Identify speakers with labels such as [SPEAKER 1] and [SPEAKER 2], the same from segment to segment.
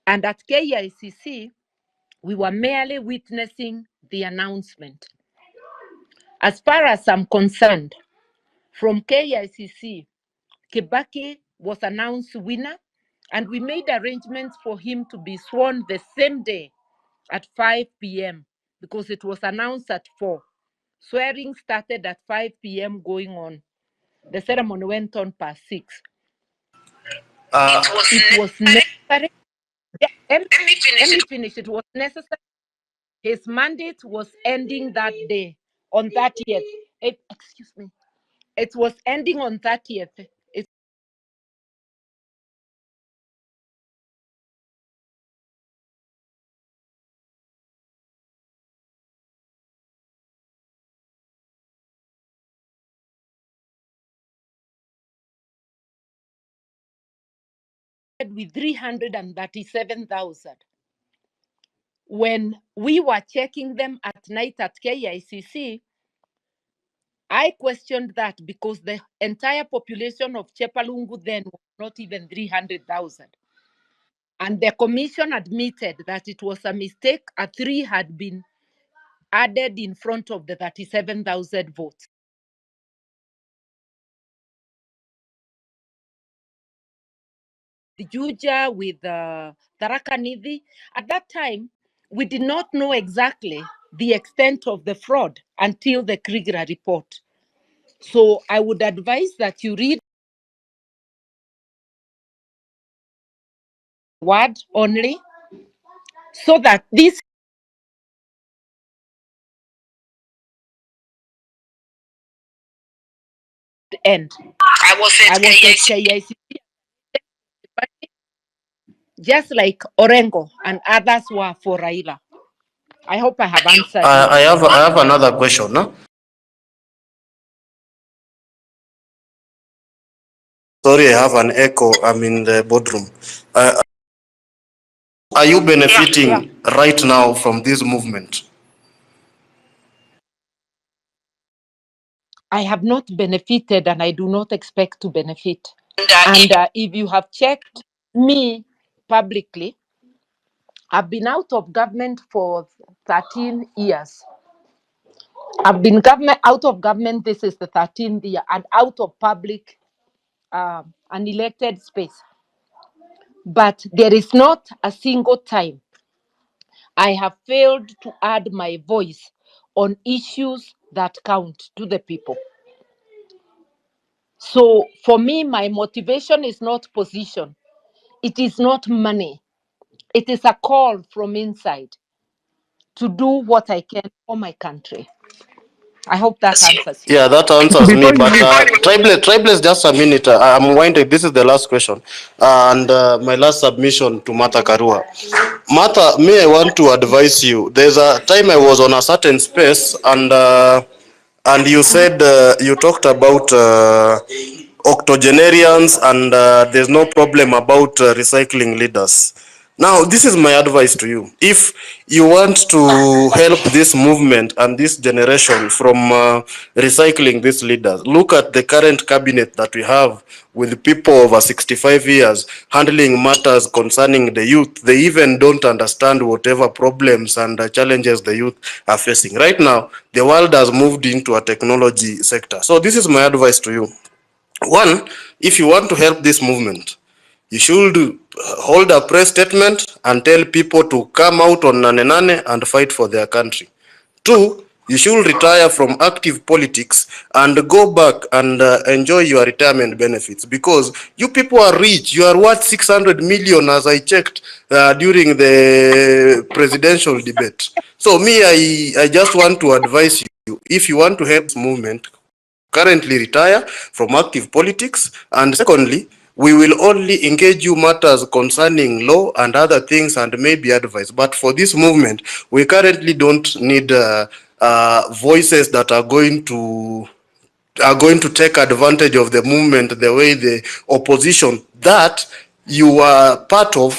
[SPEAKER 1] And at KICC, we were merely witnessing the announcement. As far as I'm concerned, from KICC, Kibaki was announced winner, and we made arrangements for him to be sworn the same day at 5 p.m. because it was announced at 4. Swearing started at 5 p.m. going on. The ceremony went on past 6. It was necessary. Yeah, let me finish. It was necessary. His mandate was ending that day on 30th. Excuse me. It was ending on 30th. It with 337,000. When we were checking them at night at KICC, I questioned that because the entire population of Chepalungu then was not even 300,000. And the commission admitted that it was a mistake. A 3 had been added in front of the 37,000 votes. The Juja with Tharaka Nithi, at that time, we did not know exactly the extent of the fraud until the Krieger report. So I would advise that you read word only so that this end. I was at KICC, just like Orengo and others were for Raila. I hope I have answered.
[SPEAKER 2] I have another question. No? Sorry, I have an echo. I'm in the boardroom. Are you benefiting right now from this movement?
[SPEAKER 1] I have not benefited and I do not expect to benefit. And if you have checked me publicly, I've been out of government for 13 years. I've been out of government, this is the 13th year, and out of public, an elected space. But there is not a single time I have failed to add my voice on issues that count to the people. So for me, my motivation is not position. It is not money. It is a call from inside to do what I can for my country. I hope that answers you.
[SPEAKER 2] Yeah, that answers me. But Tribeless, just a minute. I'm winding. This is the last question. And my last submission to Martha Karua. Martha, may I want to advise you. There's a time I was on a certain space and you said, you talked about octogenarians and there's no problem about recycling leaders. Now, this is my advice to you. If you want to help this movement and this generation from recycling these leaders, look at the current cabinet that we have with people over 65 years handling matters concerning the youth. They even don't understand whatever problems and challenges the youth are facing. Right now, the world has moved into a technology sector. So this is my advice to you. One, if you want to help this movement, you should hold a press statement and tell people to come out on Nane and fight for their country. Two, you should retire from active politics and go back and enjoy your retirement benefits, because you people are rich. You are worth 600 million as I checked during the presidential debate. So me, I just want to advise you, if you want to help this movement, currently retire from active politics, and secondly, we will only engage you matters concerning law and other things and maybe advice. But for this movement, we currently don't need voices that are going to take advantage of the movement the way the opposition that you are part of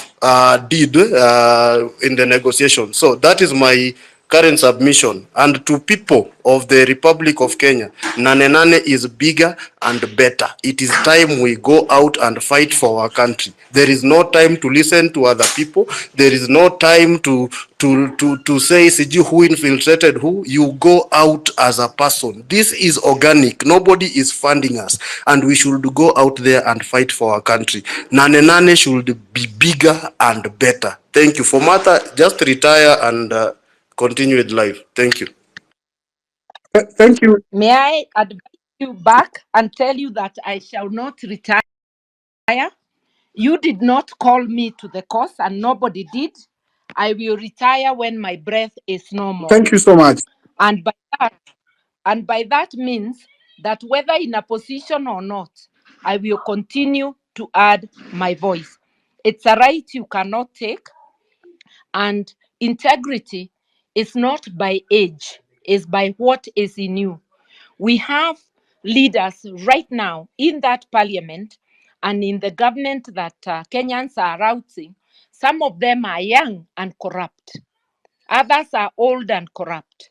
[SPEAKER 2] did in the negotiation. So that is my current submission. And to people of the Republic of Kenya, Nane is bigger and better. It is time we go out and fight for our country. There is no time to listen to other people. There is no time to say siji who infiltrated who. You go out as a person. This is organic. Nobody is funding us, and we should go out there and fight for our country. Nane should be bigger and better. Thank you. For Martha, just retire and continue with life. Thank you.
[SPEAKER 3] Thank you.
[SPEAKER 1] May I advise you back and tell you that I shall not retire? You did not call me to the course, and nobody did. I will retire when my breath is no more.
[SPEAKER 3] Thank you so much.
[SPEAKER 1] And by that means that whether in a position or not, I will continue to add my voice. It's a right you cannot take, and integrity is not by age, it's by what is in you. We have leaders right now in that parliament and in the government that Kenyans are routing. Some of them are young and corrupt. Others are old and corrupt.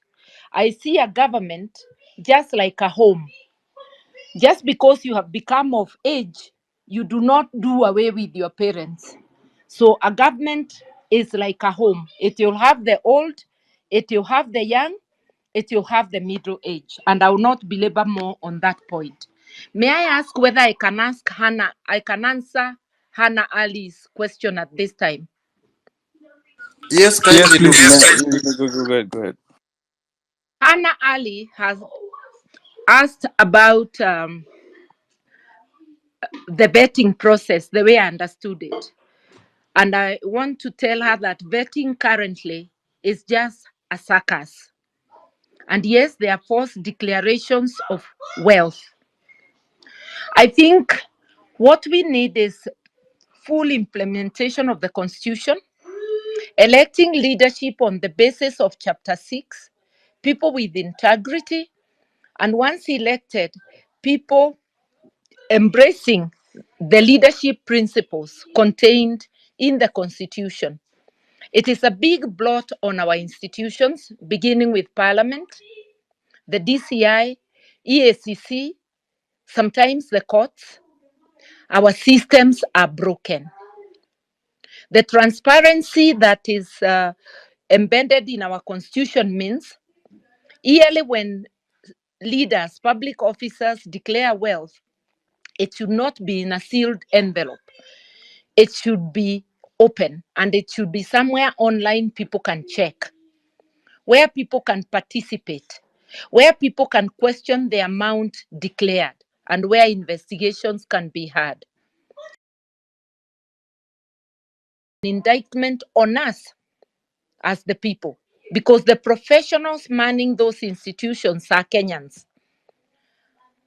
[SPEAKER 1] I see a government just like a home. Just because you have become of age, you do not do away with your parents. So a government is like a home. It will have the old, it will have the young, it will have the middle age. And I will not belabor more on that point. May I ask whether I can answer Hannah Ali's question at this time?
[SPEAKER 2] Yes,
[SPEAKER 4] Yes,
[SPEAKER 2] kindly do.
[SPEAKER 4] please. Go ahead.
[SPEAKER 1] Hannah Ali has asked about the vetting process, the way I understood it. And I want to tell her that vetting currently is just a circus. And yes, there are false declarations of wealth. I think what we need is full implementation of the Constitution, electing leadership on the basis of Chapter 6, people with integrity, and once elected, people embracing the leadership principles contained in the Constitution. It is a big blot on our institutions, beginning with Parliament, the DCI, EACC, sometimes the courts. Our systems are broken. The transparency that is embedded in our Constitution means yearly when leaders, public officers declare wealth, it should not be in a sealed envelope. It should be open, and it should be somewhere online people can check, where people can participate, where people can question the amount declared, and where investigations can be had. Indictment on us as the people, because the professionals manning those institutions are Kenyans.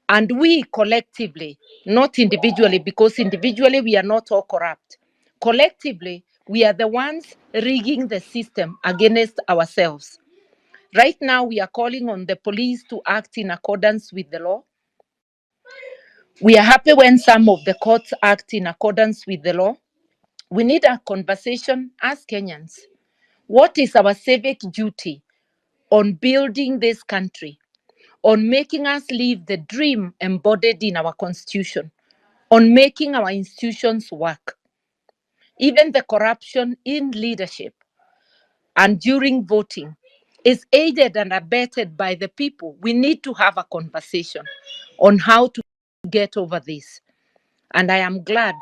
[SPEAKER 1] And we collectively, not individually, because individually we are not all corrupt. Collectively, we are the ones rigging the system against ourselves. Right now, we are calling on the police to act in accordance with the law. We are happy when some of the courts act in accordance with the law. We need a conversation as Kenyans. What is our civic duty on building this country, on making us live the dream embodied in our Constitution, on making our institutions work? Even the corruption in leadership and during voting is aided and abetted by the people. We need to have a conversation on how to get over this. And I am glad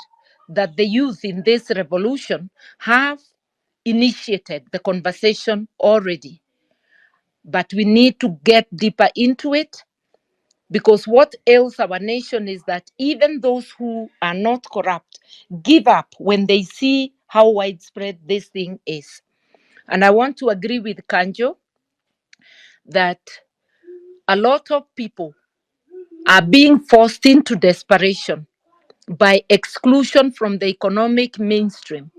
[SPEAKER 1] that the youth in this revolution have initiated the conversation already. But we need to get deeper into it, because what ails our nation is that even those who are not corrupt give up when they see how widespread this thing is. And I want to agree with Kanjo that a lot of people are being forced into desperation by exclusion from the economic mainstream,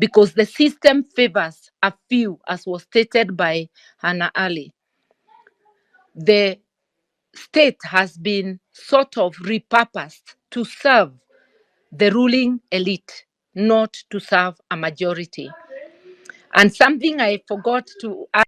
[SPEAKER 1] because the system favors a few, as was stated by Hannah Ali. The state has been sort of repurposed to serve the ruling elite, not to serve a majority. And something I forgot to add